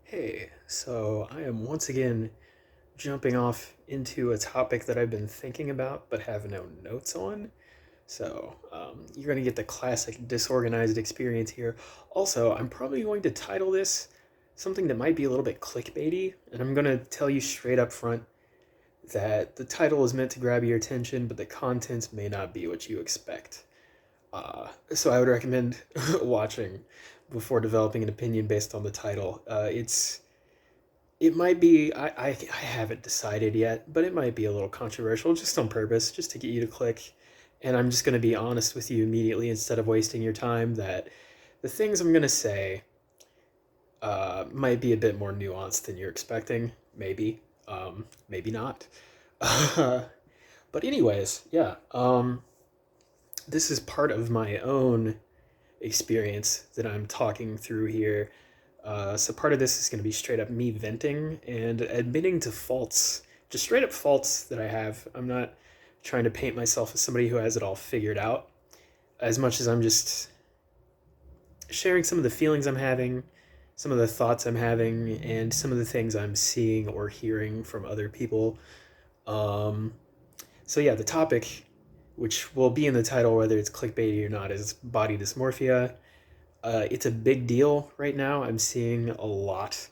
Hey, so I am once again jumping off into a topic that I've been thinking about but have no notes on. You're going to get the classic disorganized experience here. Also, I'm probably going to title this something that might be a little bit clickbaity, and I'm going to tell you straight up front that the title is meant to grab your attention, but the content may not be what you expect. So I would recommend watching before developing an opinion based on the title. It might be, I haven't decided yet, but it might be a little controversial just on purpose, just to get you to click. And I'm just going to be honest with you immediately instead of wasting your time that the things I'm going to say might be a bit more nuanced than you're expecting. Maybe. Maybe not. But, anyways, yeah. This is part of my own experience that I'm talking through here. So part of this is going to be straight up me venting and admitting to faults, just straight up faults that I have. I'm not trying to paint myself as somebody who has it all figured out, as much as I'm just sharing some of the feelings I'm having, some of the thoughts I'm having, and some of the things I'm seeing or hearing from other people. Um, so yeah, the topic, which will be in the title whether it's clickbaity or not, is body dysmorphia. It's a big deal right now. I'm seeing a lot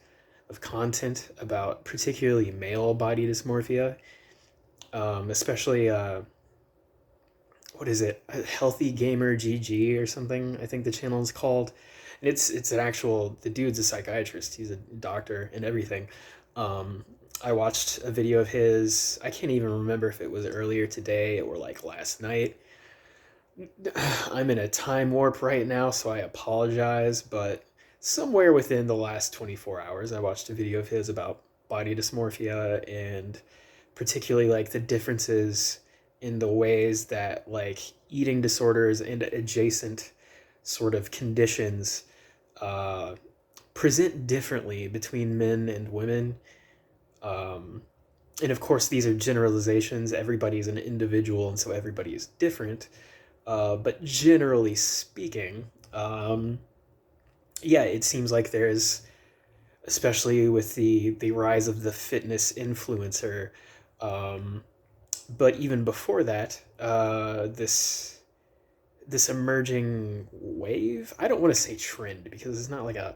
of content about particularly male body dysmorphia, especially what is it? Healthy Gamer GG or something. I think the channel is called. And it's an actual the dude's a psychiatrist. He's a doctor and everything. Um, I watched a video of his. I can't even remember if it was earlier today or like last night. I'm in a time warp right now, so I apologize, but somewhere within the last 24 hours, I watched a video of his about body dysmorphia and particularly like the differences in the ways that like eating disorders and adjacent sort of conditions uh, present differently between men and women. Um, and of course, these are generalizations. Everybody is an individual, and so everybody is different. But generally speaking, yeah, it seems like there's, especially with the rise of the fitness influencer, um, but even before that, this emerging wave. I don't want to say trend because it's not like a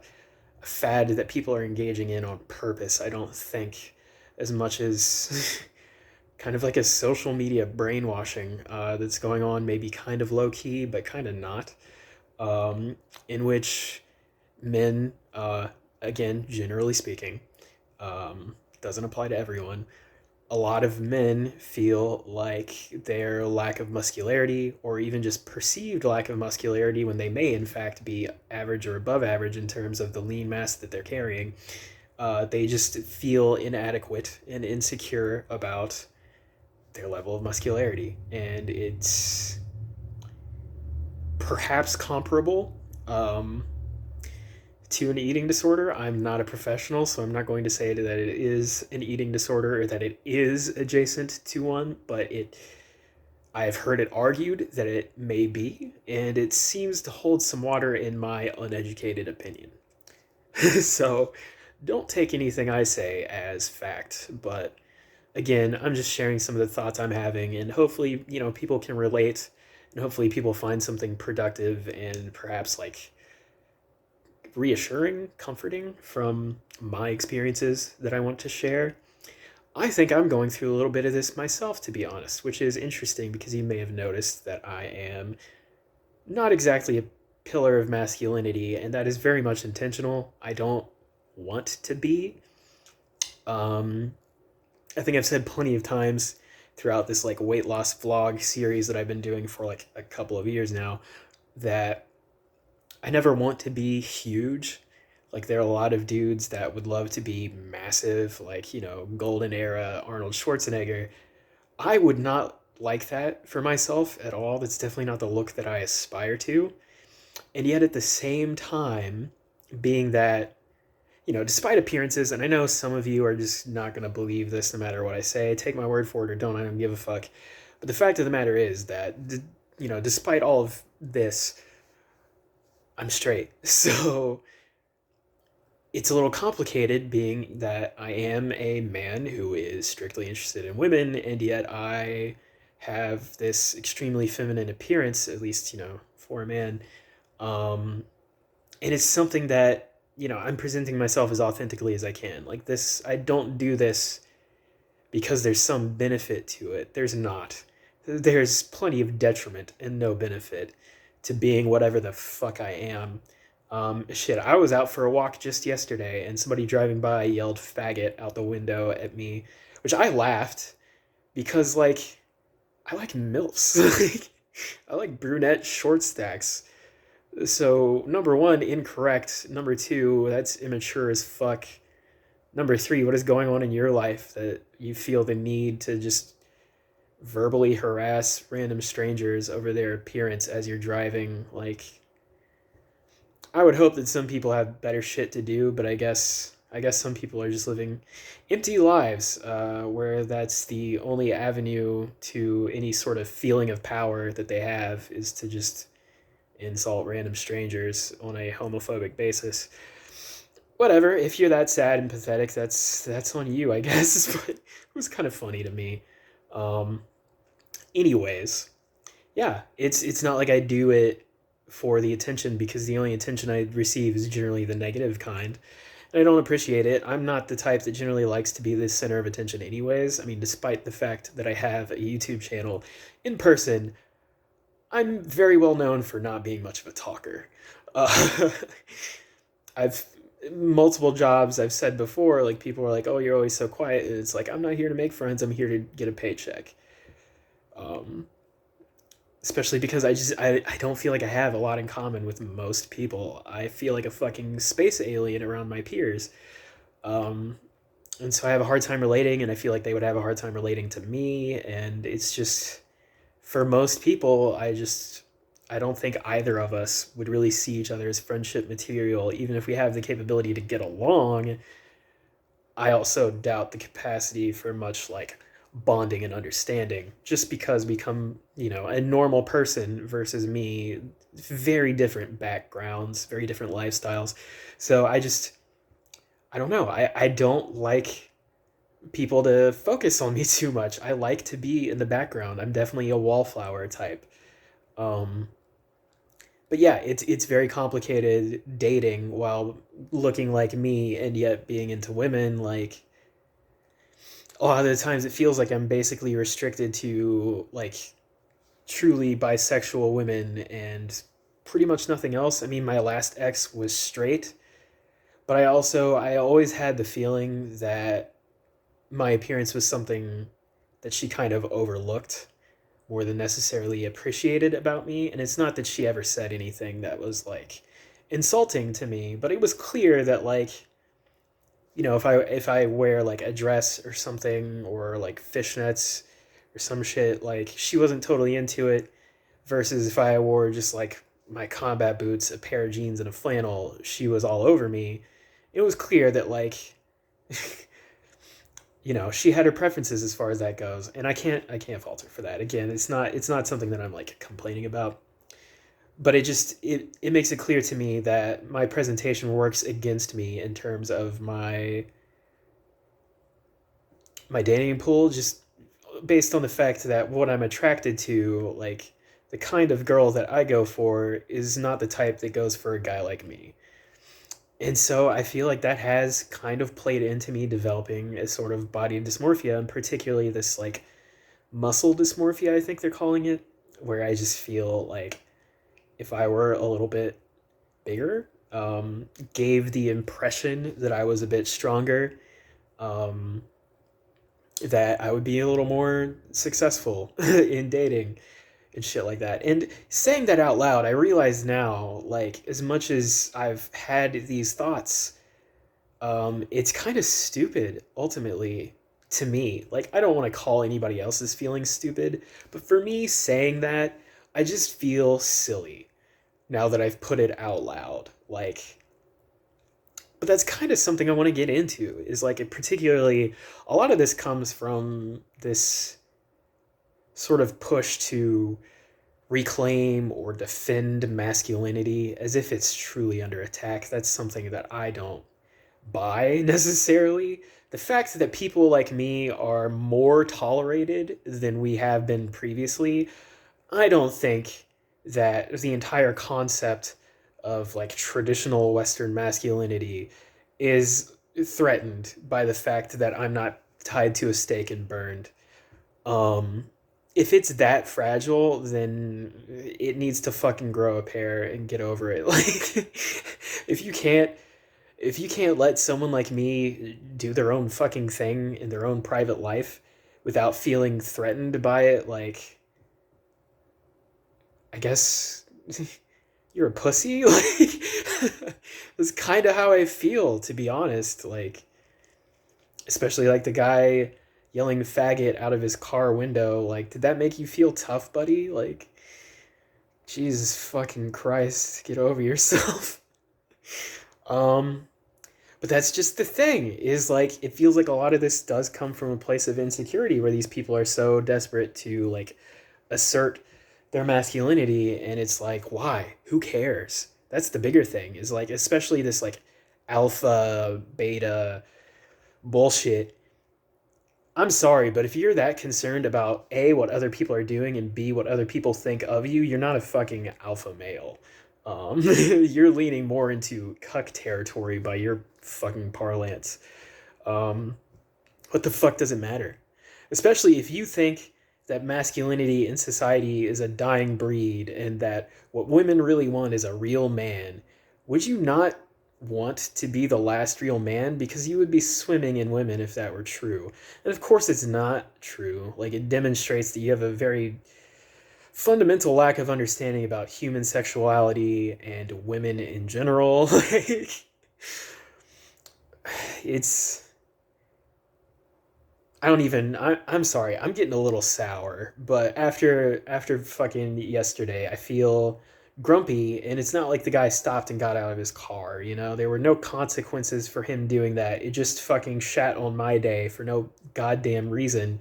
fad that people are engaging in on purpose. I don't think as much as kind of like a social media brainwashing that's going on, maybe kind of low key, but kind of not, in which men, again, generally speaking, doesn't apply to everyone. A lot of men feel like their lack of muscularity, or even just perceived lack of muscularity, when they may in fact be average or above average in terms of the lean mass that they're carrying, they just feel inadequate and insecure about their level of muscularity. And it's perhaps comparable to an eating disorder. I'm not a professional, so I'm not going to say that it is an eating disorder or that it is adjacent to one, but I've heard it argued that it may be, and it seems to hold some water in my uneducated opinion. So don't take anything I say as fact, but again, I'm just sharing some of the thoughts I'm having, and hopefully, people can relate, and hopefully people find something productive and perhaps like reassuring, comforting from my experiences that I want to share. I think I'm going through a little bit of this myself, to be honest, which is interesting because you may have noticed that I am not exactly a pillar of masculinity, and that is very much intentional. I don't want to be. Um, I think I've said plenty of times throughout this like weight loss vlog series that I've been doing for like a couple of years now that I never want to be huge. Like there are a lot of dudes that would love to be massive, like, golden era Arnold Schwarzenegger. I would not like that for myself at all. That's definitely not the look that I aspire to. And yet at the same time, being that, despite appearances, and I know some of you are just not going to believe this no matter what I say, take my word for it or don't, I don't give a fuck. But the fact of the matter is that, despite all of this, I'm straight. So it's a little complicated being that I am a man who is strictly interested in women, and yet I have this extremely feminine appearance, at least, for a man. Um, and it's something that, I'm presenting myself as authentically as I can. Like this, I don't do this because there's some benefit to it. There's not. There's plenty of detriment and no benefit to being whatever the fuck I am. Shit, I was out for a walk just yesterday and somebody driving by yelled faggot out the window at me, which I laughed because, like, I like MILFs. Like, I like brunette short stacks. So, number one, incorrect. Number two, that's immature as fuck. Number three, what is going on in your life that you feel the need to just verbally harass random strangers over their appearance as you're driving? Like, I would hope that some people have better shit to do, but I guess some people are just living empty lives where that's the only avenue to any sort of feeling of power that they have is to just insult random strangers on a homophobic basis. Whatever, if you're that sad and pathetic, that's on you, I guess. But it was kind of funny to me. Um, anyways, yeah, it's not like I do it for the attention because the only attention I receive is generally the negative kind. And I don't appreciate it. I'm not the type that generally likes to be the center of attention anyways. I mean, despite the fact that I have a YouTube channel in person, I'm very well known for not being much of a talker. Uh, I've multiple jobs I've said before, like people are like, "Oh, you're always so quiet." And it's like I'm not here to make friends. I'm here to get a paycheck. Um, Especially because I don't feel like I have a lot in common with most people. I feel like a fucking space alien around my peers. Um, and so I have a hard time relating, and I feel like they would have a hard time relating to me. And it's just for most people, I don't think either of us would really see each other as friendship material, even if we have the capability to get along. I also doubt the capacity for much like bonding and understanding just because we come, a normal person versus me, very different backgrounds, very different lifestyles. So I don't know. I don't like people to focus on me too much. I like to be in the background. I'm definitely a wallflower type. Um, but yeah, it's very complicated dating while looking like me and yet being into women. Like a lot of the times, it feels like I'm basically restricted to like truly bisexual women and pretty much nothing else. I mean, my last ex was straight, but I always had the feeling that my appearance was something that she kind of overlooked more than necessarily appreciated about me. And it's not that she ever said anything that was like insulting to me, but it was clear that like, if I wear like a dress or something or like fishnets or some shit, like she wasn't totally into it. Versus if I wore just like my combat boots, a pair of jeans, and a flannel, she was all over me. It was clear that like she had her preferences as far as that goes, and I can't fault her for that. Again, it's not something that I'm like complaining about, but it makes it clear to me that my presentation works against me in terms of my dating pool, just based on the fact that what I'm attracted to, like the kind of girl that I go for, is not the type that goes for a guy like me. And so I feel like that has kind of played into me developing a sort of body dysmorphia, and particularly this like muscle dysmorphia, I think they're calling it, where I just feel like if I were a little bit bigger, gave the impression that I was a bit stronger, um, that I would be a little more successful in dating and shit like that. And saying that out loud, I realize now, like, as much as I've had these thoughts, it's kind of stupid, ultimately, to me. Like, I don't want to call anybody else's feelings stupid, but for me, saying that, I just feel silly now that I've put it out loud. Like, but that's kind of something I want to get into, is like, it particularly, a lot of this comes from this sort of push to reclaim or defend masculinity as if it's truly under attack. That's something that I don't by necessarily. The fact that people like me are more tolerated than we have been previously, I don't think that the entire concept of like traditional Western masculinity is threatened by the fact that I'm not tied to a stake and burned. Um, if it's that fragile, then it needs to fucking grow a pair and get over it. Like, if you can't if you can't let someone like me do their own fucking thing in their own private life without feeling threatened by it, like, I guess you're a pussy. Like, that's kind of how I feel, to be honest. Like, especially like the guy yelling faggot out of his car window. Like, did that make you feel tough, buddy? Like, Jesus fucking Christ, get over yourself. um, But that's just the thing, is like it feels like a lot of this does come from a place of insecurity where these people are so desperate to like assert their masculinity, and it's like, why? Who cares? That's the bigger thing, is like, especially this like alpha beta bullshit. I'm sorry, but if you're that concerned about A, what other people are doing, and B, what other people think of you, you're not a fucking alpha male. You're leaning more into cuck territory by your fucking parlance. Um, what the fuck does it matter? Especially if you think that masculinity in society is a dying breed and that what women really want is a real man. Would you not want to be the last real man? Because you would be swimming in women if that were true. And of course it's not true. Like, it demonstrates that you have a very fundamental lack of understanding about human sexuality and women in general. Like, it's I'm sorry, I'm getting a little sour, but after fucking yesterday, I feel grumpy, and it's not like the guy stopped and got out of his car, you know? There were no consequences for him doing that. It just fucking shat on my day for no goddamn reason.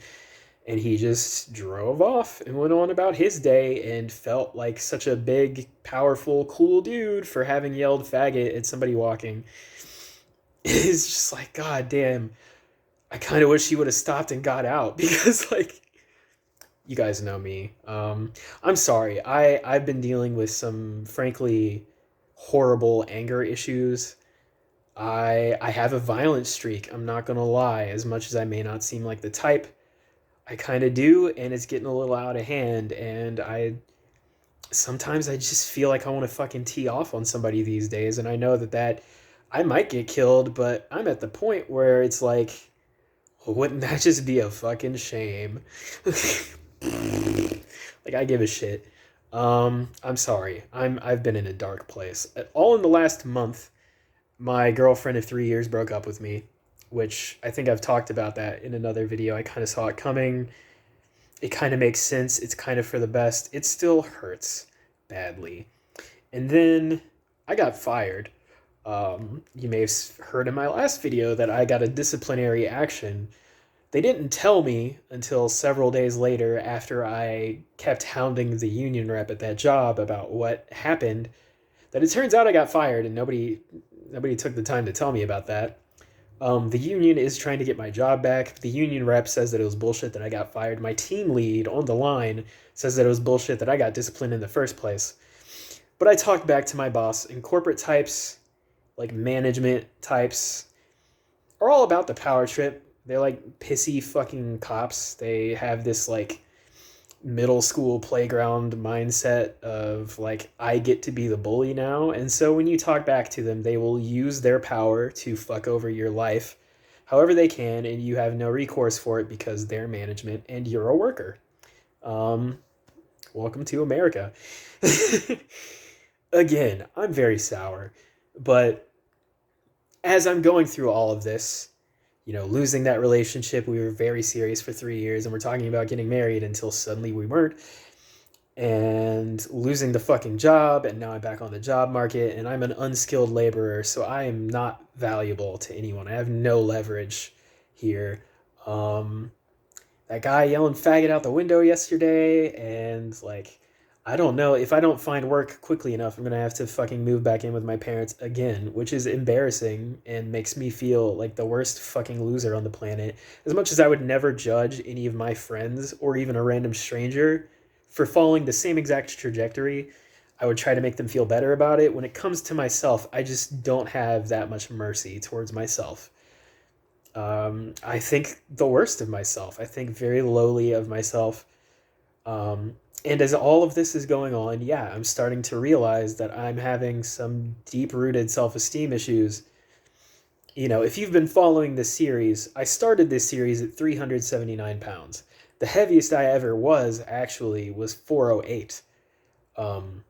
And he just drove off and went on about his day and felt like such a big, powerful, cool dude for having yelled faggot at somebody walking. It's just like, god damn, I kind of wish he would have stopped and got out because, like, you guys know me. I'm sorry. I've been dealing with some frankly horrible anger issues. I have a violent streak. I'm not gonna lie. As much as I may not seem like the type, I kind of do, and it's getting a little out of hand. And I sometimes I just feel like I want to fucking tee off on somebody these days, and I know that I might get killed, but I'm at the point where it's like, wouldn't that just be a fucking shame? Like, I give a shit. I'm sorry. I've been in a dark place. All in the last month, my girlfriend of 3 years broke up with me, which I think I've talked about that in another video. I kind of saw it coming. It kind of makes sense. It's kind of for the best. It still hurts badly. And then I got fired. You may have heard in my last video that I got a disciplinary action. They didn't tell me until several days later, after I kept hounding the union rep at that job about what happened, that it turns out I got fired, and nobody took the time to tell me about that. The union is trying to get my job back. The union rep says that it was bullshit that I got fired. My team lead on the line says that it was bullshit that I got disciplined in the first place. But I talked back to my boss, and corporate types, like management types, are all about the power trip. They're like pissy fucking cops. They have this like middle school playground mindset of like, I get to be the bully now. And so when you talk back to them, they will use their power to fuck over your life however they can, and you have no recourse for it because they're management and you're a worker. Welcome to America. Again, I'm very sour, but as I'm going through all of this, you know, losing that relationship, we were very serious for 3 years, and we're talking about getting married until suddenly we weren't, and losing the fucking job, and now I'm back on the job market, and I'm an unskilled laborer, so I am not valuable to anyone. I have no leverage here. That guy yelling faggot out the window yesterday, and like, I don't know. If I don't find work quickly enough, I'm gonna have to fucking move back in with my parents again, which is embarrassing and makes me feel like the worst fucking loser on the planet. As much as I would never judge any of my friends or even a random stranger for following the same exact trajectory, I would try to make them feel better about it. When it comes to myself, I just don't have that much mercy towards myself. I think the worst of myself. I think very lowly of myself. And as all of this is going on, yeah, I'm starting to realize that I'm having some deep rooted self esteem issues. You know, if you've been following this series, I started this series at 379 pounds. The heaviest I ever was actually was 408. Um,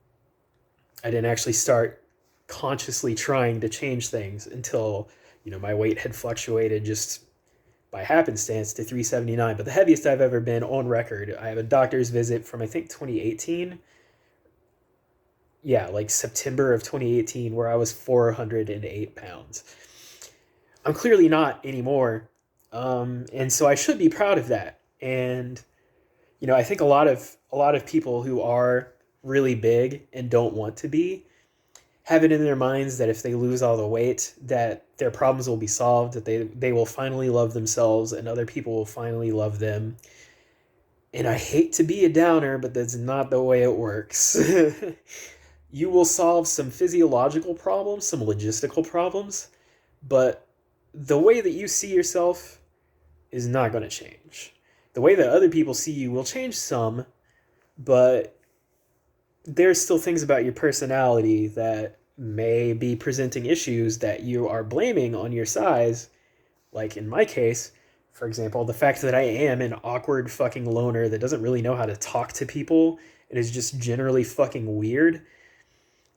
I didn't actually start consciously trying to change things until, my weight had fluctuated just by happenstance to 379, but the heaviest I've ever been on record. I have a doctor's visit from, I think, 2018. Yeah, like September of 2018, where I was 408 pounds. I'm clearly not anymore. And so I should be proud of that. And I think a lot of people who are really big and don't want to be have it in their minds that if they lose all the weight, that their problems will be solved, that they will finally love themselves and other people will finally love them. And I hate to be a downer, but that's not the way it works. You will solve some physiological problems, some logistical problems, but the way that you see yourself is not going to change. The way that other people see you will change some, but there's still things about your personality that may be presenting issues that you are blaming on your size. Like in my case, for example, the fact that I am an awkward fucking loner that doesn't really know how to talk to people and is just generally fucking weird.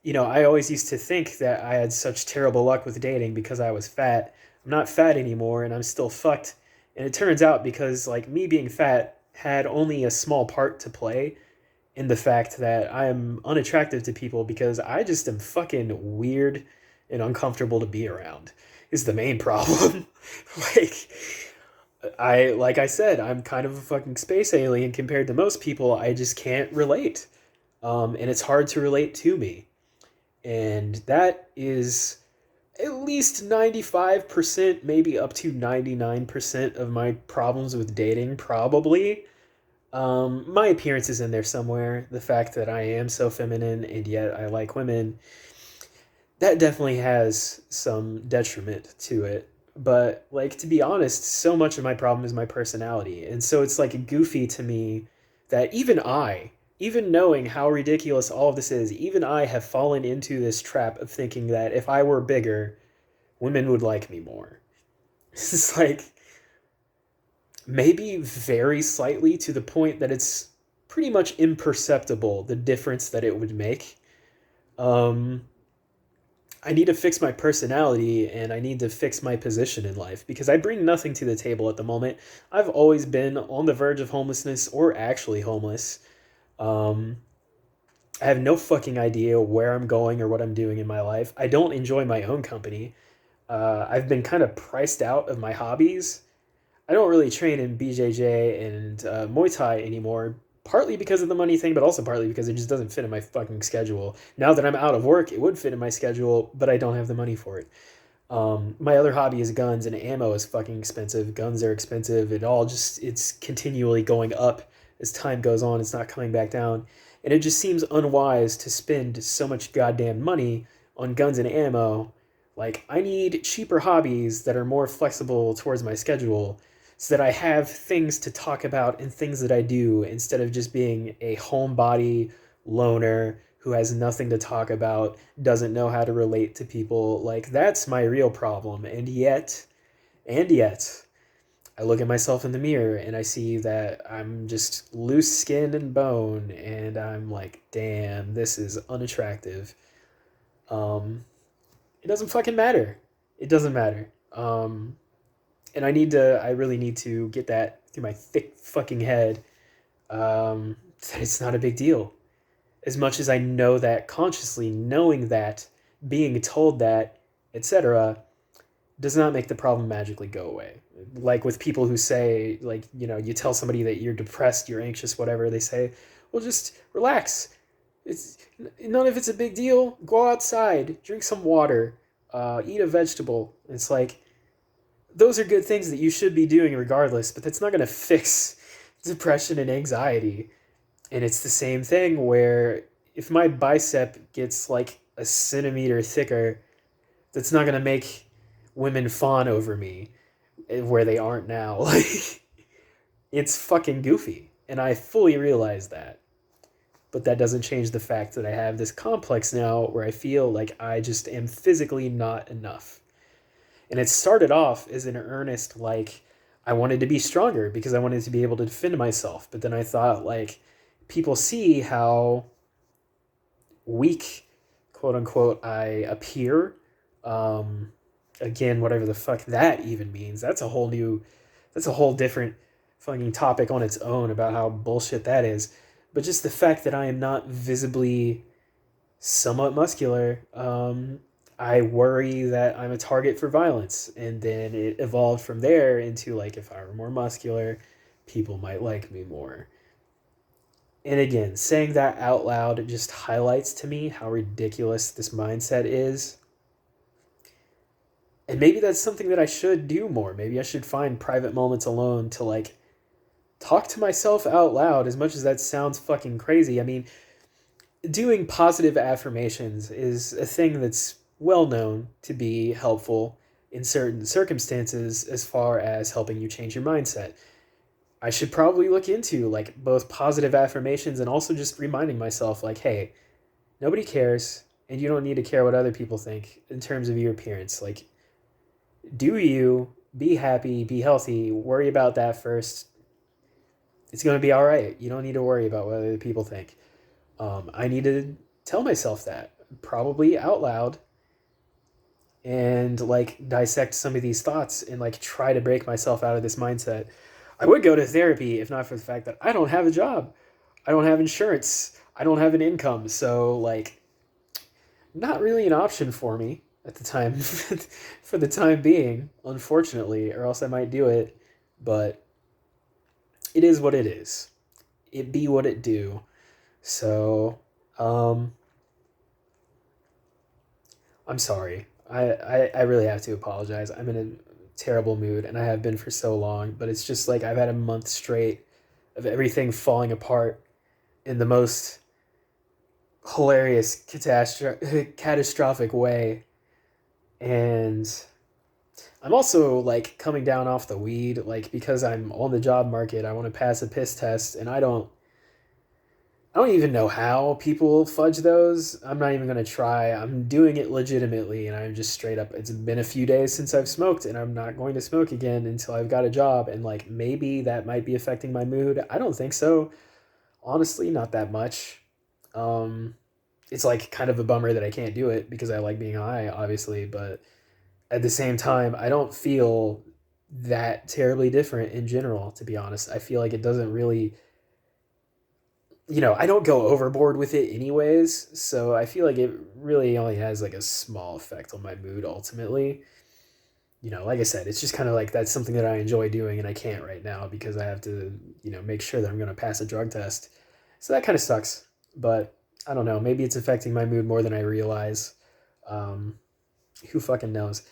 I always used to think that I had such terrible luck with dating because I was fat. I'm not fat anymore and I'm still fucked. And it turns out because, like, me being fat had only a small part to play in the fact that I am unattractive to people because I just am fucking weird and uncomfortable to be around is the main problem. like like I said, I'm kind of a fucking space alien compared to most people. I just can't relate. And it's hard to relate to me. And that is at least 95%, maybe up to 99% of my problems with dating, probably. My appearance is in there somewhere. The fact that I am so feminine and yet I like women, that definitely has some detriment to it. But, like, to be honest, so much of my problem is my personality. And so it's like goofy to me that even knowing how ridiculous all of this is, even I have fallen into this trap of thinking that if I were bigger, women would like me more. It's like, maybe very slightly to the point that it's pretty much imperceptible, the difference that it would make. Um, I need to fix my personality and I need to fix my position in life because I bring nothing to the table at the moment. I've always been on the verge of homelessness or actually homeless. Um, I have no fucking idea where I'm going or what I'm doing in my life. I don't enjoy my own company. I've been kind of priced out of my hobbies. I don't really train in BJJ and Muay Thai anymore, partly because of the money thing, but also partly because it just doesn't fit in my fucking schedule. Now that I'm out of work, it would fit in my schedule, but I don't have the money for it. My other hobby is guns, and ammo is fucking expensive. Guns are expensive. It's continually going up as time goes on. It's not coming back down. And it just seems unwise to spend so much goddamn money on guns and ammo. Like, I need cheaper hobbies that are more flexible towards my schedule so that I have things to talk about and things that I do instead of just being a homebody loner who has nothing to talk about, doesn't know how to relate to people. Like, that's my real problem. And yet, I look at myself in the mirror and I see that I'm just loose skin and bone, and I'm like, damn, this is unattractive. Um, it doesn't fucking matter. It doesn't matter. And I really need to get that through my thick fucking head, that it's not a big deal. As much as I know that consciously, knowing that, being told that, etc., does not make the problem magically go away. Like with people who say, like, you tell somebody that you're depressed, you're anxious, whatever, they say, well, just relax. It's none of it's a big deal. Go outside, drink some water, eat a vegetable. It's like those are good things that you should be doing regardless, but that's not going to fix depression and anxiety. And it's the same thing where if my bicep gets like a centimeter thicker, that's not going to make women fawn over me where they aren't now. Like, it's fucking goofy. And I fully realize that. But that doesn't change the fact that I have this complex now where I feel like I just am physically not enough. And it started off as an earnest, like, I wanted to be stronger because I wanted to be able to defend myself. But then I thought, like, people see how weak, quote unquote, I appear. Um, Again, whatever the fuck that even means. That's a whole different fucking topic on its own about how bullshit that is. But just the fact that I am not visibly somewhat muscular, I worry that I'm a target for violence. And then it evolved from there into like, if I were more muscular, people might like me more. And again, saying that out loud just highlights to me how ridiculous this mindset is. And maybe that's something that I should do more. Maybe I should find private moments alone to like talk to myself out loud, as much as that sounds fucking crazy. I mean, doing positive affirmations is a thing that's well known to be helpful in certain circumstances as far as helping you change your mindset. I should probably look into like both positive affirmations and also just reminding myself like, hey, nobody cares and you don't need to care what other people think in terms of your appearance. Like, do you, be happy, be healthy, worry about that first. It's going to be all right. You don't need to worry about what other people think. I need to tell myself that probably out loud and like dissect some of these thoughts and like try to break myself out of this mindset. I would go to therapy if not for the fact that I don't have a job. I don't have insurance. I don't have an income. So like not really an option for me at the time for the time being, unfortunately, or else I might do it, but it is what it is. It be what it do. So, um I'm sorry. I really have to apologize. I'm in a terrible mood and I have been for so long, but it's just like I've had a month straight of everything falling apart in the most hilarious catastrophic way. And I'm also like coming down off the weed, like because I'm on the job market, I want to pass a piss test and I don't even know how people fudge those. I'm not even going to try. I'm doing it legitimately and I'm just straight up. It's been a few days since I've smoked and I'm not going to smoke again until I've got a job. And like maybe that might be affecting my mood. I don't think so. Honestly, not that much. Um, it's like kind of a bummer that I can't do it because I like being high, obviously. But at the same time, I don't feel that terribly different in general, to be honest. I feel like it doesn't really, I don't go overboard with it anyways, so I feel like it really only has like a small effect on my mood ultimately. Like I said, it's just kind of like that's something that I enjoy doing and I can't right now because I have to, make sure that I'm going to pass a drug test. So that kind of sucks, but I don't know, maybe it's affecting my mood more than I realize. Um, who fucking knows?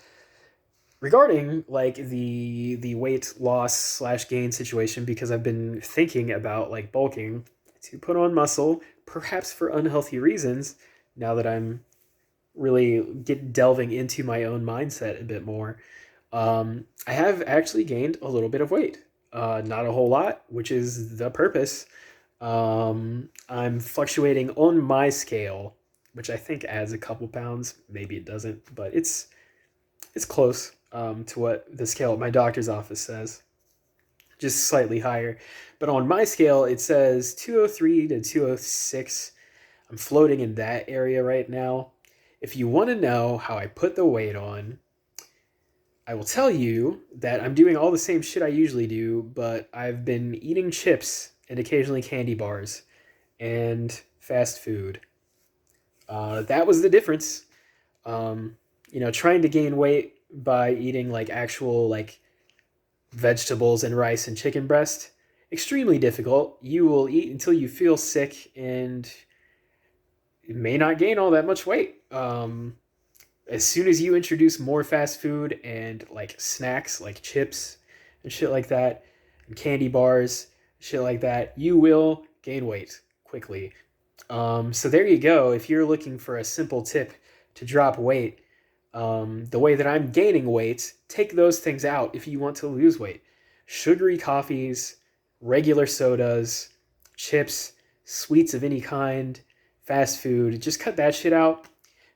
Regarding like the weight loss slash gain situation, because I've been thinking about like bulking to put on muscle, perhaps for unhealthy reasons. Now that I'm really delving into my own mindset a bit more, I have actually gained a little bit of weight. Not a whole lot, which is the purpose. I'm fluctuating on my scale, which I think adds a couple pounds. Maybe it doesn't, but it's close to what the scale at my doctor's office says, just slightly higher. But on my scale, it says 203 to 206. I'm floating in that area right now. If you want to know how I put the weight on, I will tell you that I'm doing all the same shit I usually do, but I've been eating chips and occasionally candy bars and fast food. That was the difference. Trying to gain weight by eating like actual like vegetables and rice and chicken breast, extremely difficult. You will eat until you feel sick and may not gain all that much weight. As soon as you introduce more fast food and like snacks like chips and shit like that, and candy bars, shit like that, you will gain weight quickly. So there you go. If you're looking for a simple tip to drop weight, the way that I'm gaining weight, take those things out if you want to lose weight. Sugary coffees, regular sodas, chips, sweets of any kind, fast food, just cut that shit out.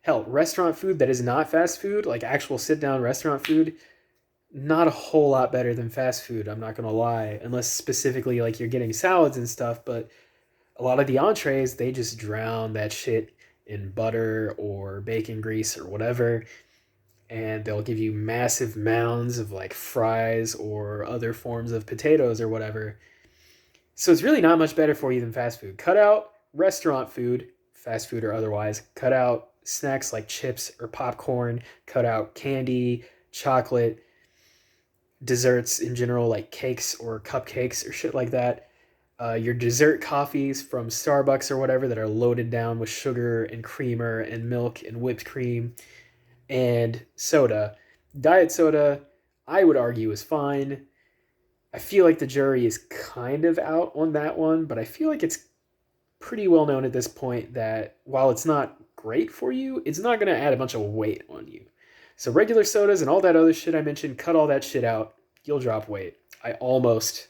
Hell, restaurant food that is not fast food, like actual sit down restaurant food, not a whole lot better than fast food, I'm not gonna lie. Unless specifically like you're getting salads and stuff, but a lot of the entrees, they just drown that shit in butter or bacon grease or whatever. And they'll give you massive mounds of like fries or other forms of potatoes or whatever. So it's really not much better for you than fast food. Cut out restaurant food, fast food or otherwise. Cut out snacks like chips or popcorn. Cut out candy, chocolate, desserts in general, like cakes or cupcakes or shit like that. Your dessert coffees from Starbucks or whatever that are loaded down with sugar and creamer and milk and whipped cream and soda. Diet soda, I would argue, is fine. I feel like the jury is kind of out on that one, but I feel like it's pretty well known at this point that while it's not great for you, it's not going to add a bunch of weight on you. So regular sodas and all that other shit I mentioned, cut all that shit out. You'll drop weight. I almost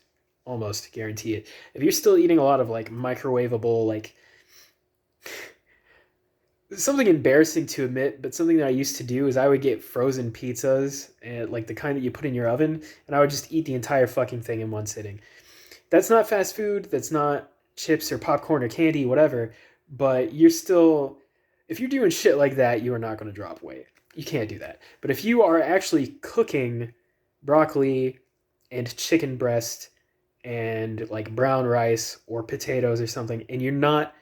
guarantee it. If you're still eating a lot of like microwavable, like something embarrassing to admit, but something that I used to do is I would get frozen pizzas and like the kind that you put in your oven, and I would just eat the entire fucking thing in one sitting. That's not fast food. That's not chips or popcorn or candy, whatever. But you're still, if you're doing shit like that, you are not going to drop weight. You can't do that. But if you are actually cooking broccoli and chicken breast and like brown rice or potatoes or something, and you're not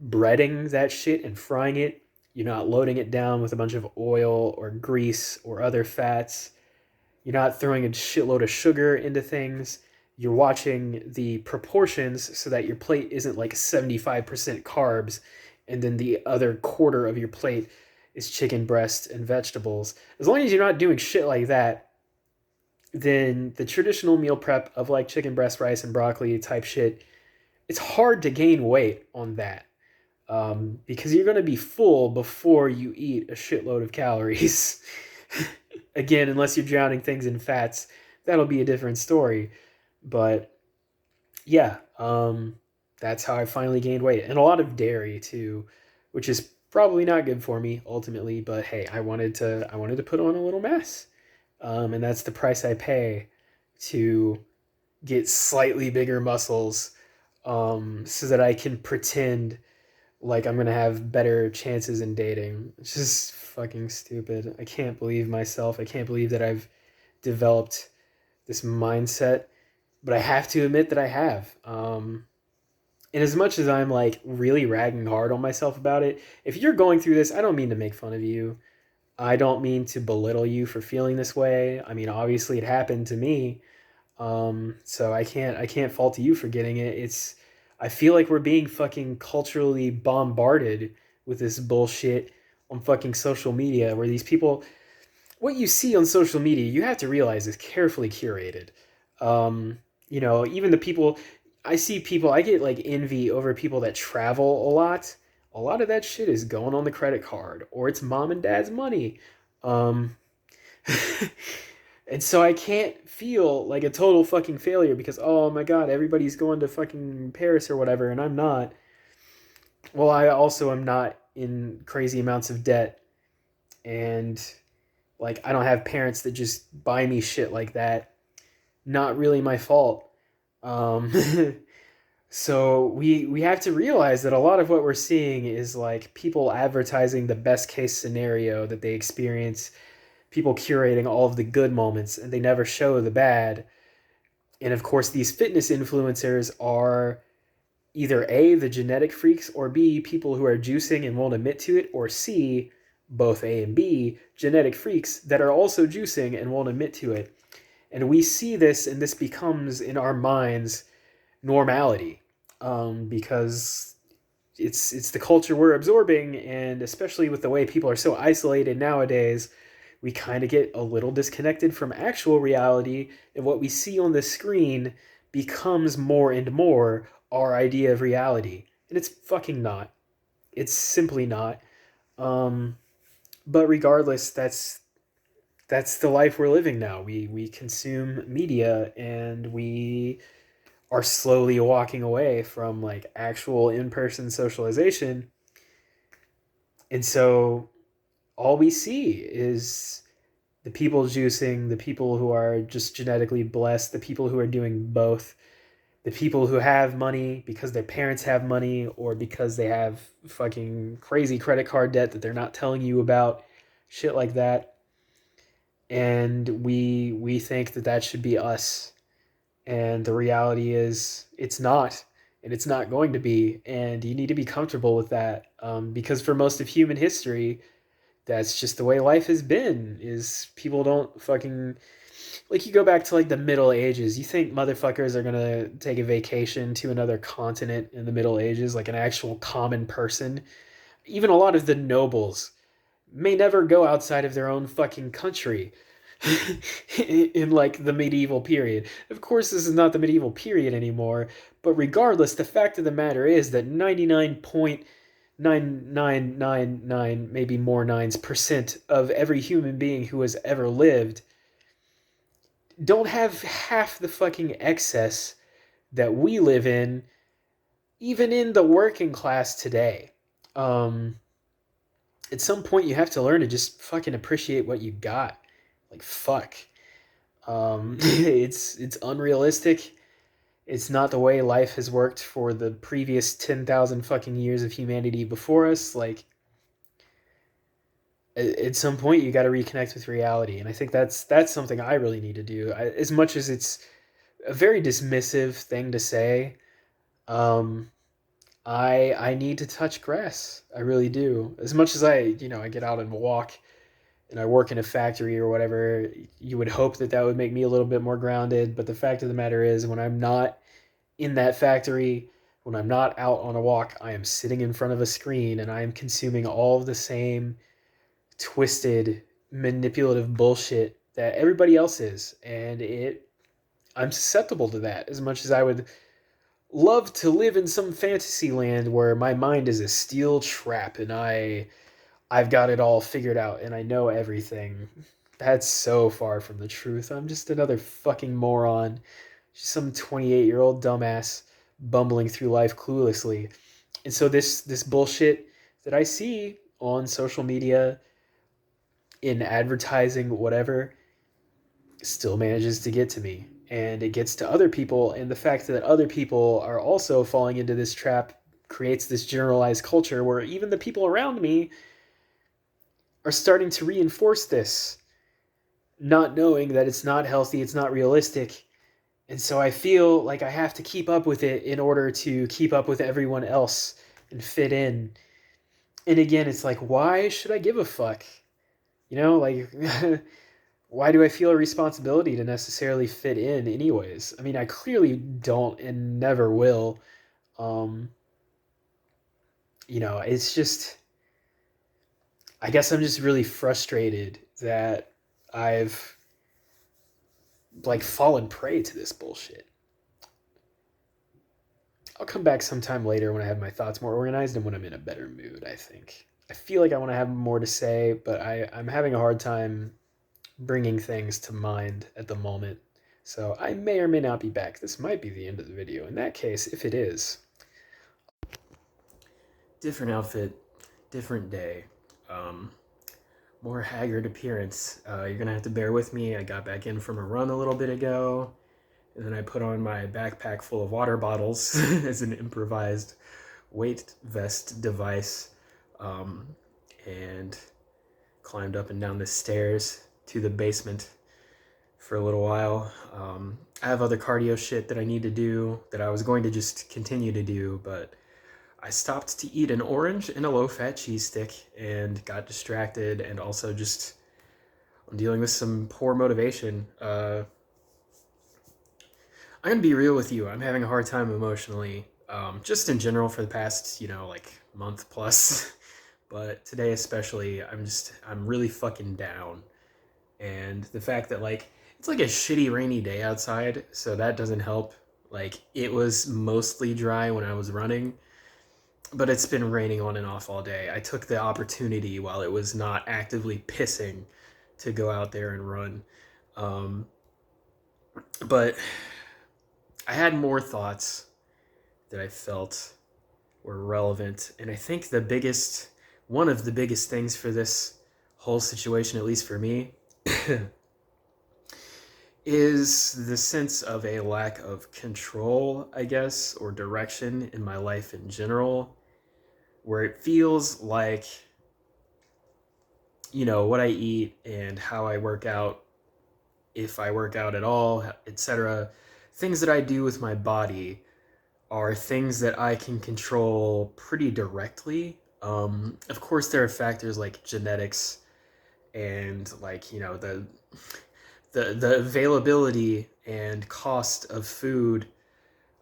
breading that shit and frying it, you're not loading it down with a bunch of oil or grease or other fats, you're not throwing a shitload of sugar into things, you're watching the proportions so that your plate isn't like 75% carbs and then the other quarter of your plate is chicken breast and vegetables. As long as you're not doing shit like that, then the traditional meal prep of like chicken breast, rice, and broccoli type shit, it's hard to gain weight on that. Because you're going to be full before you eat a shitload of calories. Again, unless you're drowning things in fats, that'll be a different story. But yeah, that's how I finally gained weight. And a lot of dairy too, which is probably not good for me ultimately, but hey, I wanted to put on a little mass. And that's the price I pay to get slightly bigger muscles, so that I can pretend like I'm gonna have better chances in dating. It's just fucking stupid. I can't believe myself. I can't believe that I've developed this mindset, but I have to admit that I have. And as much as I'm like really ragging hard on myself about it, if you're going through this, I don't mean to make fun of you. I don't mean to belittle you for feeling this way. I mean, obviously it happened to me. So I can't fault you for getting it. I feel like we're being fucking culturally bombarded with this bullshit on fucking social media where these people, what you see on social media, you have to realize is carefully curated. Even the people, I get like envy over people that travel a lot. A lot of that shit is going on the credit card or it's mom and dad's money. Um, and so I can't feel like a total fucking failure because, oh my god, everybody's going to fucking Paris or whatever, and I'm not. Well, I also am not in crazy amounts of debt, and like I don't have parents that just buy me shit like that. Not really my fault. Um, so we have to realize that a lot of what we're seeing is like people advertising the best case scenario that they experience, people curating all of the good moments and they never show the bad. And of course, these fitness influencers are either A, the genetic freaks, or B, people who are juicing and won't admit to it, or C, both A and B, genetic freaks that are also juicing and won't admit to it. And we see this, and this becomes in our minds normality, because it's the culture we're absorbing, and especially with the way people are so isolated nowadays, we kind of get a little disconnected from actual reality, and what we see on the screen becomes more and more our idea of reality. And it's fucking not. It's simply not. Um, but regardless, that's the life we're living now. We consume media, and we are slowly walking away from like actual in-person socialization. And so all we see is the people juicing, the people who are just genetically blessed, the people who are doing both, the people who have money because their parents have money or because they have fucking crazy credit card debt that they're not telling you about, shit like that. And we think that that should be us, and the reality is it's not, and it's not going to be, and you need to be comfortable with that, because for most of human history, that's just the way life has been. Is people don't fucking, like, you go back to like the Middle Ages, you think motherfuckers are gonna take a vacation to another continent in the Middle Ages, like an actual common person? Even a lot of the nobles may never go outside of their own fucking country in like the medieval period. Of course, this is not the medieval period anymore, but regardless, the fact of the matter is that 99.9999, maybe more nines, percent of every human being who has ever lived don't have half the fucking excess that we live in, even in the working class today. Um, at some point, you have to learn to just fucking appreciate what you got. Like, fuck. It's unrealistic. It's not the way life has worked for the previous 10,000 fucking years of humanity before us. Like, at some point, you got to reconnect with reality, and I think that's something I really need to do. As much as it's a very dismissive thing to say, um, I need to touch grass. I really do. As much as I get out and walk, and I work in a factory or whatever, you would hope that that would make me a little bit more grounded. But the fact of the matter is, when I'm not in that factory, when I'm not out on a walk, I am sitting in front of a screen and I am consuming all of the same twisted, manipulative bullshit that everybody else is. And I'm susceptible to that as much as I would love to live in some fantasy land where my mind is a steel trap and I've got it all figured out and I know everything. That's so far from the truth. I'm just another fucking moron. Just some 28-year-old dumbass bumbling through life cluelessly. And so this bullshit that I see on social media, in advertising, whatever, still manages to get to me. And it gets to other people, and the fact that other people are also falling into this trap creates this generalized culture where even the people around me are starting to reinforce this, not knowing that it's not healthy, it's not realistic. And so I feel like I have to keep up with it in order to keep up with everyone else and fit in. And again, it's like, why should I give a fuck? Like, why do I feel a responsibility to necessarily fit in anyways? I mean, I clearly don't and never will. Um, it's just, I guess I'm just really frustrated that I've like fallen prey to this bullshit. I'll come back sometime later when I have my thoughts more organized and when I'm in a better mood, I think. I feel like I want to have more to say, but I'm having a hard time bringing things to mind at the moment. So I may or may not be back. This might be the end of the video. In that case, if it is, different outfit, different day, more haggard appearance. You're going to have to bear with me. I got back in from a run a little bit ago, and then I put on my backpack full of water bottles as an improvised weight vest device, and climbed up and down the stairs to the basement for a little while. I have other cardio shit that I need to do that I was going to just continue to do, but I stopped to eat an orange and a low-fat cheese stick and got distracted, and also just I'm dealing with some poor motivation. I'm gonna be real with you. I'm having a hard time emotionally. just in general for the past, like month plus. But today especially, I'm really fucking down. And the fact that like it's like a shitty rainy day outside, so that doesn't help. Like it was mostly dry when I was running, but it's been raining on and off all day. I took the opportunity while it was not actively pissing to go out there and run. Um, but I had more thoughts that I felt were relevant, and I think one of the biggest things for this whole situation, at least for me, is the sense of a lack of control, I guess, or direction in my life in general, where it feels like, what I eat and how I work out, if I work out at all, etc., things that I do with my body are things that I can control pretty directly. Of course, there are factors like genetics and like the availability and cost of food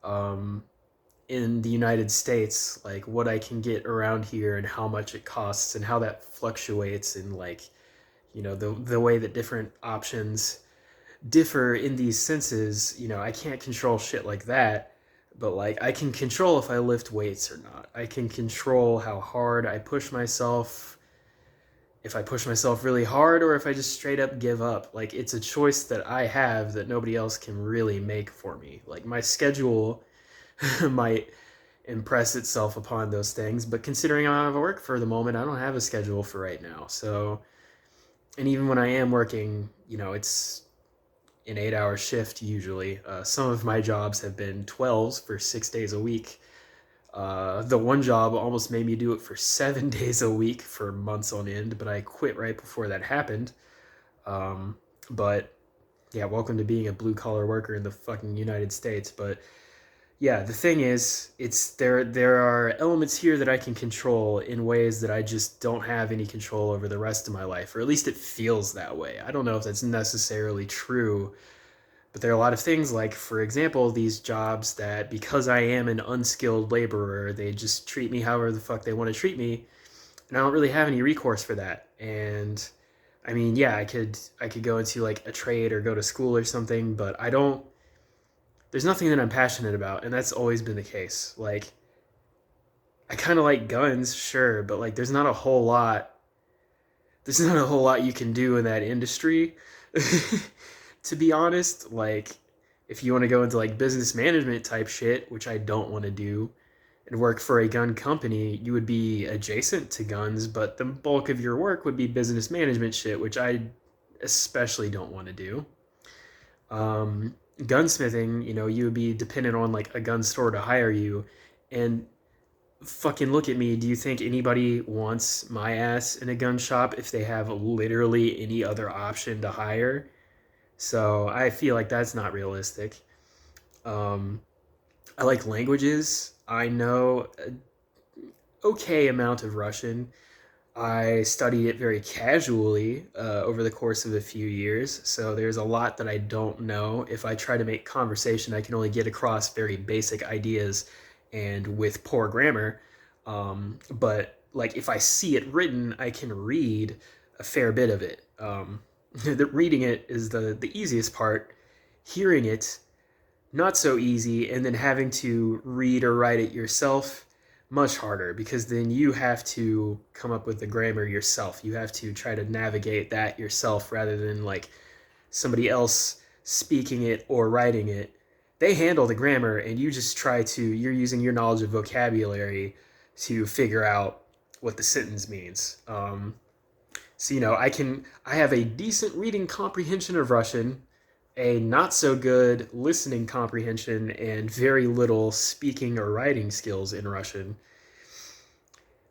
um, in the United States, like what I can get around here and how much it costs and how that fluctuates and like the way that different options differ in these senses. I can't control shit like that, but like I can control if I lift weights or not. I can control how hard I push myself, if I push myself really hard or if I just straight up give up. Like it's a choice that I have that nobody else can really make for me. Like my schedule might impress itself upon those things, but considering I'm out of work for the moment, I don't have a schedule for right now. So, and even when I am working, it's an 8-hour shift usually. Some of my jobs have been 12s for 6 days a week. The one job almost made me do it for 7 days a week for months on end, but I quit right before that happened. But yeah, welcome to being a blue collar worker in the fucking United States. But yeah, the thing is, there are elements here that I can control in ways that I just don't have any control over the rest of my life, or at least it feels that way. I don't know if that's necessarily true, but there are a lot of things like, for example, these jobs that because I am an unskilled laborer, they just treat me however the fuck they want to treat me, and I don't really have any recourse for that. And I mean, yeah, I could go into like a trade or go to school or something, but I don't. There's nothing that I'm passionate about, and that's always been the case. Like, I kind of like guns, sure, but like, there's not a whole lot. There's not a whole lot you can do in that industry. To be honest, like, if you want to go into like business management type shit, which I don't want to do, and work for a gun company, you would be adjacent to guns, but the bulk of your work would be business management shit, which I especially don't want to do. Gunsmithing, you would be dependent on like a gun store to hire you. And fucking look at me. Do you think anybody wants my ass in a gun shop if they have literally any other option to hire? So I feel like that's not realistic. Um, I like languages. I know an okay amount of Russian. I studied it very casually over the course of a few years, so there's a lot that I don't know. If I try to make conversation, I can only get across very basic ideas and with poor grammar. But like if I see it written, I can read a fair bit of it. Reading it is the easiest part. Hearing it, not so easy, and then having to read or write it yourself, much harder, because then you have to come up with the grammar yourself. You have to try to navigate that yourself rather than like somebody else speaking it or writing it. They handle the grammar and you just you're using your knowledge of vocabulary to figure out what the sentence means. So I have a decent reading comprehension of Russian, a not so good listening comprehension, and very little speaking or writing skills in Russian.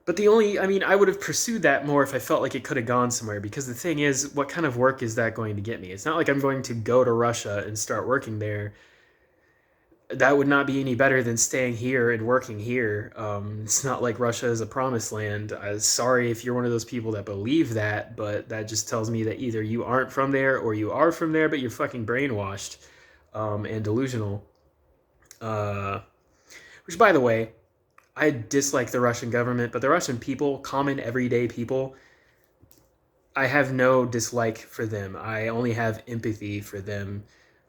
But I mean, I would have pursued that more if I felt like it could have gone somewhere, because the thing is, what kind of work is that going to get me? It's not like I'm going to go to Russia and start working there. That would not be any better than staying here and working here. It's not like Russia is a promised land. Sorry if you're one of those people that believe that, but that just tells me that either you aren't from there or you are from there, but you're fucking brainwashed and delusional. Which, by the way, I dislike the Russian government, but the Russian people, common everyday people, I have no dislike for them. I only have empathy for them.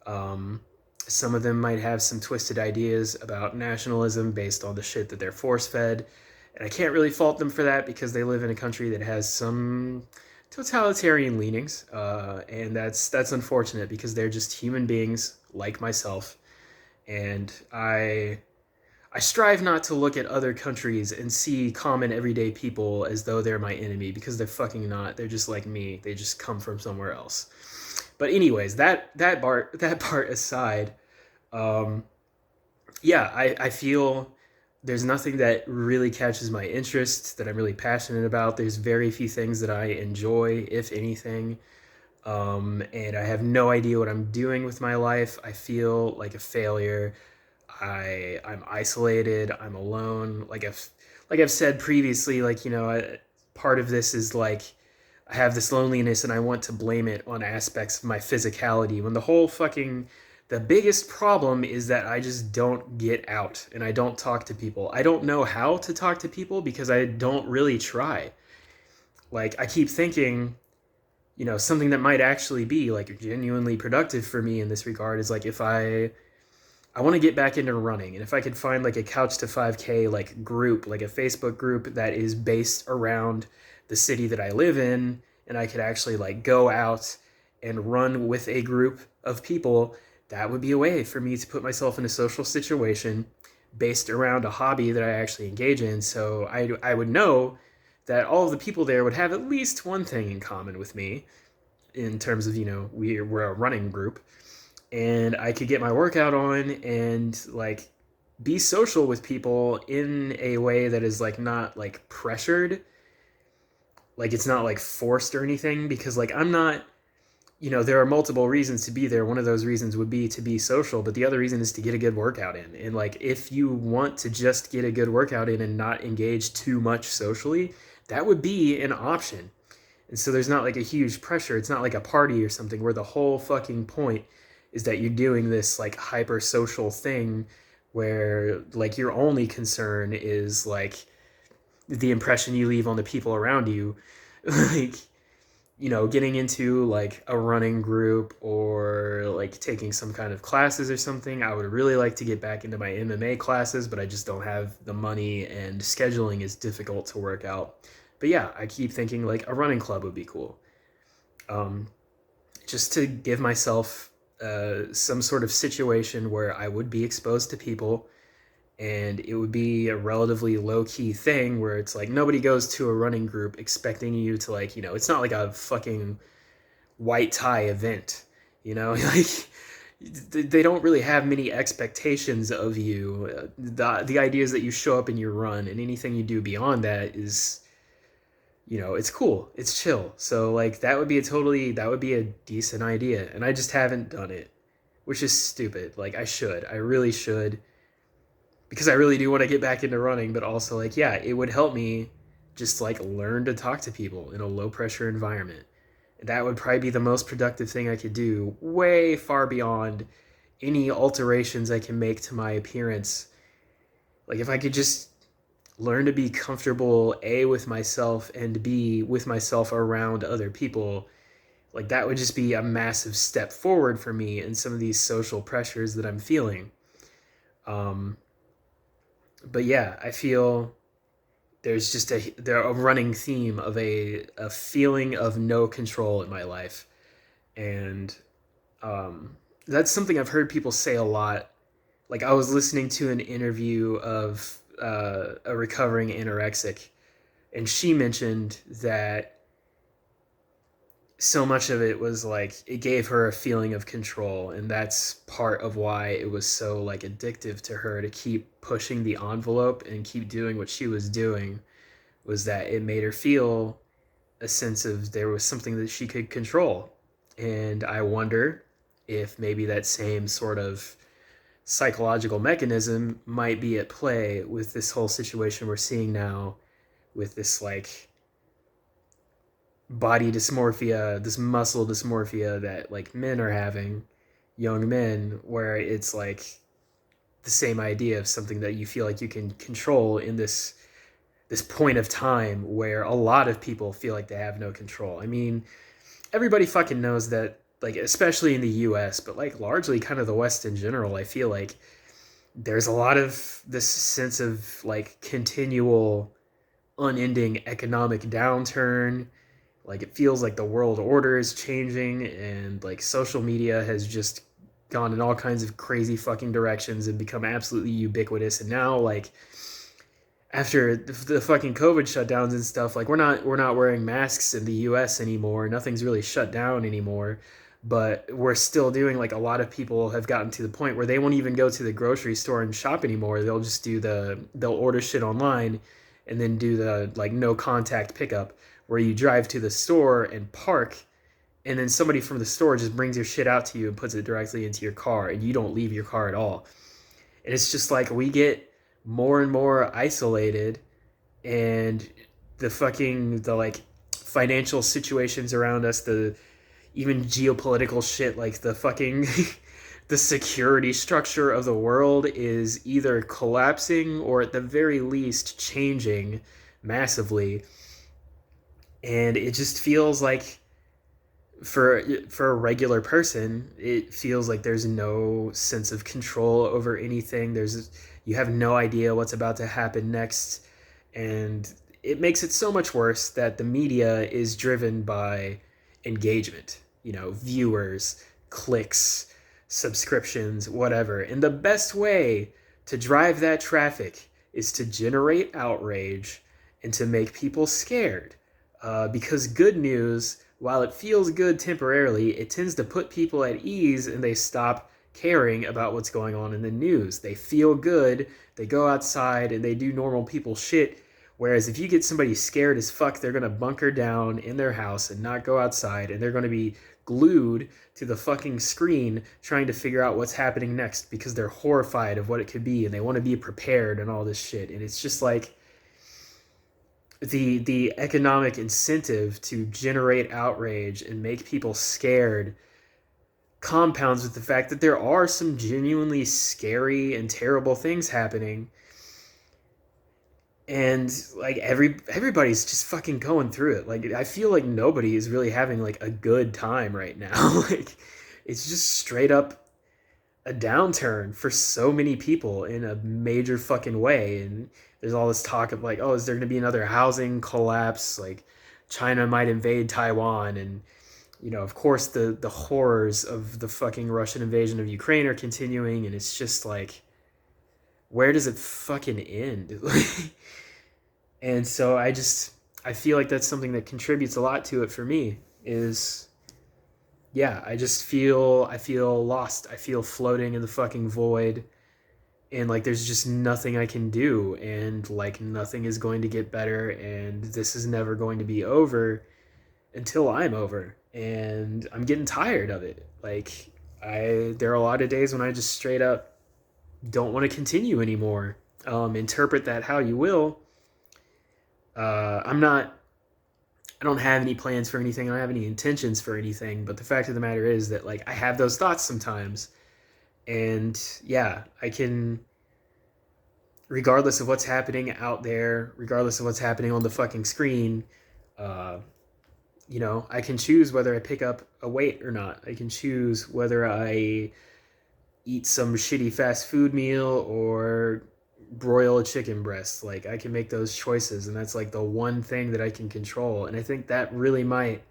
Um, some of them might have some twisted ideas about nationalism based on the shit that they're force fed. And I can't really fault them for that because they live in a country that has some totalitarian leanings. And that's unfortunate because they're just human beings like myself. And I strive not to look at other countries and see common everyday people as though they're my enemy because they're fucking not. They're just like me. They just come from somewhere else. But anyways, that part aside, um, yeah, I feel there's nothing that really catches my interest that I'm really passionate about. There's very few things that I enjoy, if anything. And I have no idea what I'm doing with my life. I feel like a failure. I'm isolated. I'm alone. Like I've said previously, like part of this is like I have this loneliness, and I want to blame it on aspects of my physicality. When the biggest problem is that I just don't get out and I don't talk to people. I don't know how to talk to people because I don't really try. Like I keep thinking, something that might actually be like genuinely productive for me in this regard is like if I want to get back into running, and if I could find like a Couch to 5K like group, like a Facebook group that is based around the city that I live in, and I could actually like go out and run with a group of people, that would be a way for me to put myself in a social situation based around a hobby that I actually engage in. So I would know that all of the people there would have at least one thing in common with me in terms of, we're a running group, and I could get my workout on and like be social with people in a way that is like not like pressured, like it's not like forced or anything, because like I'm not, there are multiple reasons to be there. One of those reasons would be to be social, but the other reason is to get a good workout in. And like if you want to just get a good workout in and not engage too much socially, that would be an option. And so there's not like a huge pressure. It's not like a party or something where the whole fucking point is that you're doing this like hyper social thing where like your only concern is like the impression you leave on the people around you. Like, getting into like a running group or like taking some kind of classes or something. I would really like to get back into my MMA classes, but I just don't have the money, and scheduling is difficult to work out. But yeah, I keep thinking like a running club would be cool. Um, just to give myself some sort of situation where I would be exposed to people, and it would be a relatively low key thing where it's like nobody goes to a running group expecting you to like, it's not like a fucking white tie event, like they don't really have many expectations of you. The idea is that you show up and you run, and anything you do beyond that is, it's cool, it's chill. So like that would be a decent idea, and I just haven't done it, which is stupid. Like I really should, because I really do want to get back into running, but also like yeah, it would help me just like learn to talk to people in a low pressure environment. That would probably be the most productive thing I could do, way far beyond any alterations I can make to my appearance. Like if I could just learn to be comfortable A with myself and B with myself around other people, like that would just be a massive step forward for me in some of these social pressures that I'm feeling. Um, but yeah, I feel there's just a running theme of a feeling of no control in my life, and um, that's something I've heard people say a lot. Like I was listening to an interview of a recovering anorexic, and she mentioned that so much of it was like it gave her a feeling of control, and that's part of why it was so like addictive to her to keep pushing the envelope and keep doing what she was doing, was that it made her feel a sense of there was something that she could control. And I wonder if maybe that same sort of psychological mechanism might be at play with this whole situation we're seeing now, with this like body dysmorphia, this muscle dysmorphia that like men are having, young men, where it's like the same idea of something that you feel like you can control in this point of time where a lot of people feel like they have no control. I mean, everybody fucking knows that, like, especially in the US, but like largely kind of the West in general, I feel like there's a lot of this sense of like continual unending economic downturn. Like, it feels like the world order is changing, and like social media has just gone in all kinds of crazy fucking directions and become absolutely ubiquitous. And now, like, after the fucking COVID shutdowns and stuff, like we're not wearing masks in the U.S. anymore. Nothing's really shut down anymore, but we're still doing, like, a lot of people have gotten to the point where they won't even go to the grocery store and shop anymore. They'll order shit online, and then do the like no contact pickup, where you drive to the store and park, and then somebody from the store just brings your shit out to you and puts it directly into your car, and you don't leave your car at all. And it's just like we get more and more isolated, and the like financial situations around us, the even geopolitical shit, like the fucking the security structure of the world is either collapsing or at the very least changing massively. And it just feels like, for a regular person, it feels like there's no sense of control over anything. You have no idea what's about to happen next, and it makes it so much worse that the media is driven by engagement, viewers, clicks, subscriptions, whatever. And the best way to drive that traffic is to generate outrage and to make people scared. Because good news, while it feels good temporarily, it tends to put people at ease, and they stop caring about what's going on in the news. They feel good, they go outside, and they do normal people shit. Whereas if you get somebody scared as fuck, they're going to bunker down in their house and not go outside, and they're going to be glued to the fucking screen trying to figure out what's happening next, because they're horrified of what it could be, and they want to be prepared and all this shit. And it's just like, the economic incentive to generate outrage and make people scared compounds with the fact that there are some genuinely scary and terrible things happening, and like everybody's just fucking going through it. Like, I feel like nobody is really having like a good time right now. Like, it's just straight up a downturn for so many people in a major fucking way. And there's all this talk of like, oh, is there going to be another housing collapse? Like, China might invade Taiwan, and of course, the horrors of the fucking Russian invasion of Ukraine are continuing, and it's just like, where does it fucking end? And so I feel like that's something that contributes a lot to it for me. Is, yeah, I feel lost. I feel floating in the fucking void, and like there's just nothing I can do, and like nothing is going to get better, and this is never going to be over until I'm over, and I'm getting tired of it. Like, there are a lot of days when I just straight up don't want to continue anymore. Interpret that how you will. I don't have any plans for anything. I don't have any intentions for anything. But the fact of the matter is that, like, I have those thoughts sometimes. And yeah, I can, regardless of what's happening out there, regardless of what's happening on the fucking screen, uh, I can choose whether I pick up a weight or not. I can choose whether I eat some shitty fast food meal or broil a chicken breast. Like, I can make those choices, and that's like the one thing that I can control. And I think that really might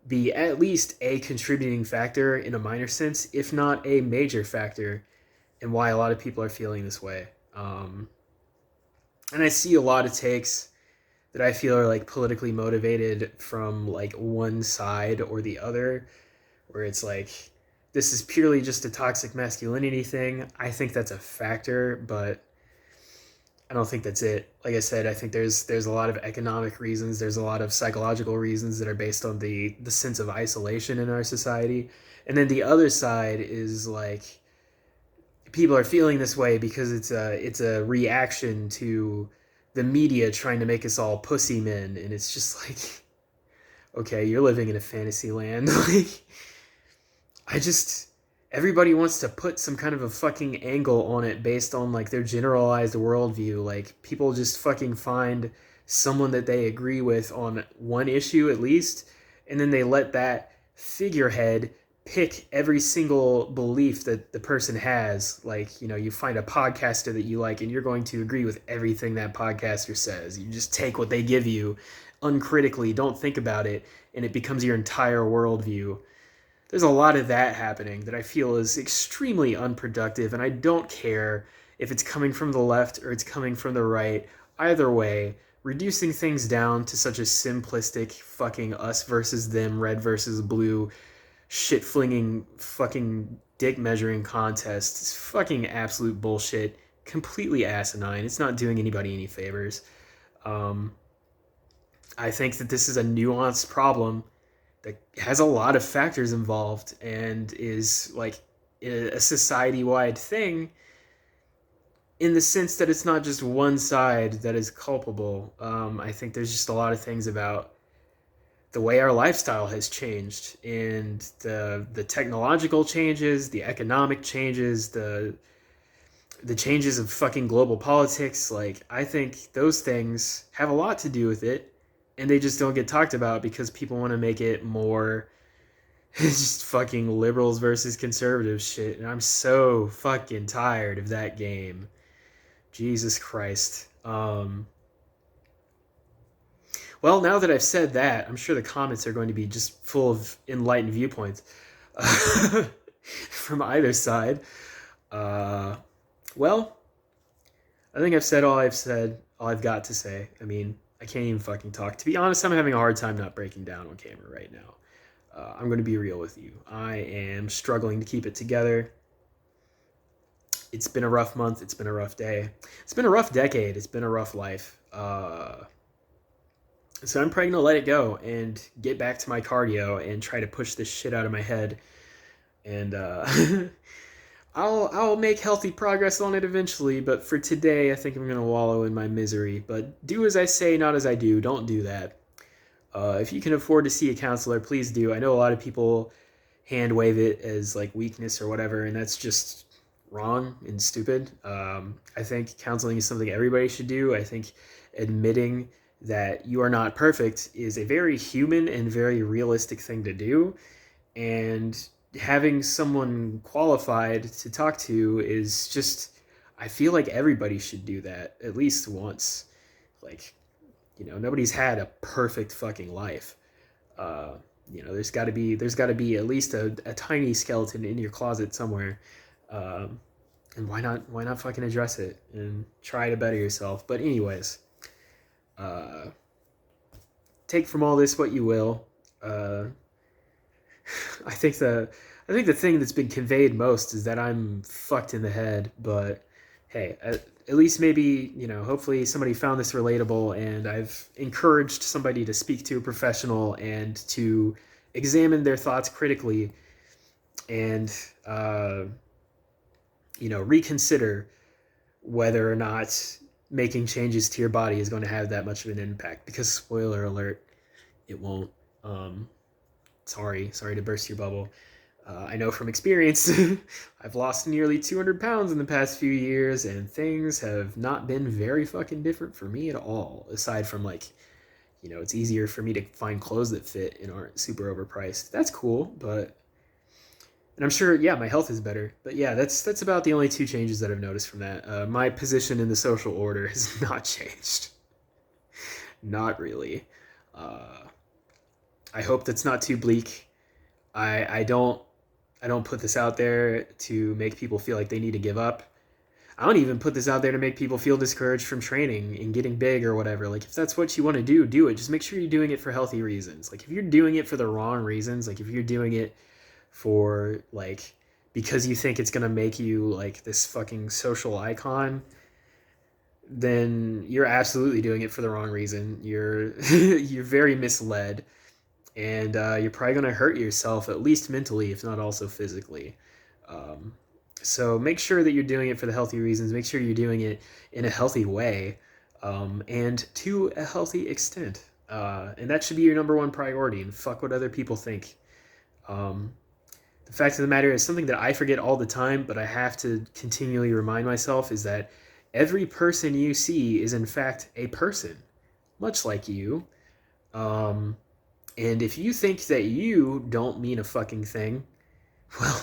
be at least a contributing factor in a minor sense, if not a major factor, in why a lot of people are feeling this way. And I see a lot of takes that I feel are like politically motivated from like one side or the other, where it's like, this is purely just a toxic masculinity thing. I think that's a factor, but I don't think that's it. Like I said, I think there's a lot of economic reasons, there's a lot of psychological reasons that are based on the sense of isolation in our society. And then the other side is like, people are feeling this way because it's a reaction to the media trying to make us all pussy men, and it's just like, okay, you're living in a fantasy land. Like, I just, everybody wants to put some kind of a fucking angle on it based on like their generalized worldview. Like people just fucking find someone that they agree with on one issue at least, and then they let that figurehead pick every single belief that the person has. Like, you know, you find a podcaster that you like and you're going to agree with everything that podcaster says. You just take what they give you uncritically, don't think about it, and it becomes your entire worldview. There's a lot of that happening that I feel is extremely unproductive, and I don't care if it's coming from the left or it's coming from the right. Either way, reducing things down to such a simplistic fucking us versus them, red versus blue, shit flinging fucking dick measuring contest is fucking absolute bullshit. Completely asinine. It's not doing anybody any favors. Um, I think that this is a nuanced problem that has a lot of factors involved and is like a society-wide thing in the sense that it's not just one side that is culpable. I think there's just a lot of things about the way our lifestyle has changed and the technological changes, the economic changes, the changes of fucking global politics. Like, I think those things have a lot to do with it, and they just don't get talked about because people want to make it more just fucking liberals versus conservatives shit. And I'm so fucking tired of that game. Jesus Christ. Well, now that I've said that, I'm sure the comments are going to be just full of enlightened viewpoints from either side. Well, I think I've said all I've got to say. I mean, I can't even fucking talk. To be honest, I'm having a hard time not breaking down on camera right now. I'm going to be real with you. I am struggling to keep it together. It's been a rough month. It's been a rough day. It's been a rough decade. It's been a rough life. So I'm probably going to let it go and get back to my cardio and try to push this shit out of my head. And I'll make healthy progress on it eventually, but for today, I think I'm going to wallow in my misery. But do as I say, not as I do. Don't do that. If you can afford to see a counselor, please do. I know a lot of people hand wave it as like weakness or whatever, and that's just wrong and stupid. I think counseling is something everybody should do. I think admitting that you are not perfect is a very human and very realistic thing to do. And having someone qualified to talk to is just, I feel like everybody should do that at least once. Like, you know, nobody's had a perfect fucking life. You know, there's got to be at least a tiny skeleton in your closet somewhere. And why not fucking address it and try to better yourself? But anyways, take from all this what you will. I think the thing that's been conveyed most is that I'm fucked in the head, but hey, at least maybe, you know, hopefully somebody found this relatable, and I've encouraged somebody to speak to a professional and to examine their thoughts critically and, you know, reconsider whether or not making changes to your body is going to have that much of an impact, because spoiler alert, it won't. Sorry to burst your bubble. I know from experience, I've lost nearly 200 pounds in the past few years, and things have not been very fucking different for me at all, aside from, like, you know, it's easier for me to find clothes that fit and aren't super overpriced. That's cool, but... And I'm sure, yeah, my health is better. But yeah, that's about the only two changes that I've noticed from that. My position in the social order has not changed. Not really. I hope that's not too bleak. I don't put this out there to make people feel like they need to give up. I don't even put this out there to make people feel discouraged from training and getting big or whatever. Like, if that's what you want to do, do it. Just make sure you're doing it for healthy reasons. Like, if you're doing it for the wrong reasons, like if you're doing it for, like, because you think it's going to make you, like, this fucking social icon, then you're absolutely doing it for the wrong reason. You're you're very misled, and you're probably going to hurt yourself, at least mentally, if not also physically. So make sure that you're doing it for the healthy reasons. Make sure you're doing it in a healthy way, and to a healthy extent. And that should be your number one priority, and fuck what other people think. The The fact of the matter is something that I forget all the time, but I have to continually remind myself is that every person you see is in fact a person, much like you. Um, and if you think that you don't mean a fucking thing, well,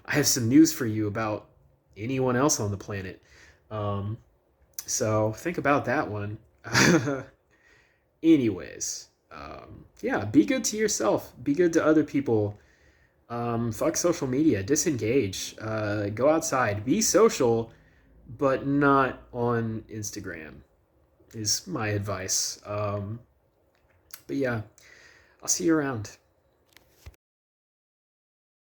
I have some news for you about anyone else on the planet. Um, so think about that one. Anyways, yeah, be good to yourself. Be good to other people. Fuck social media. Disengage. Go outside. Be social, but not on Instagram. Is my advice. But yeah, I'll see you around.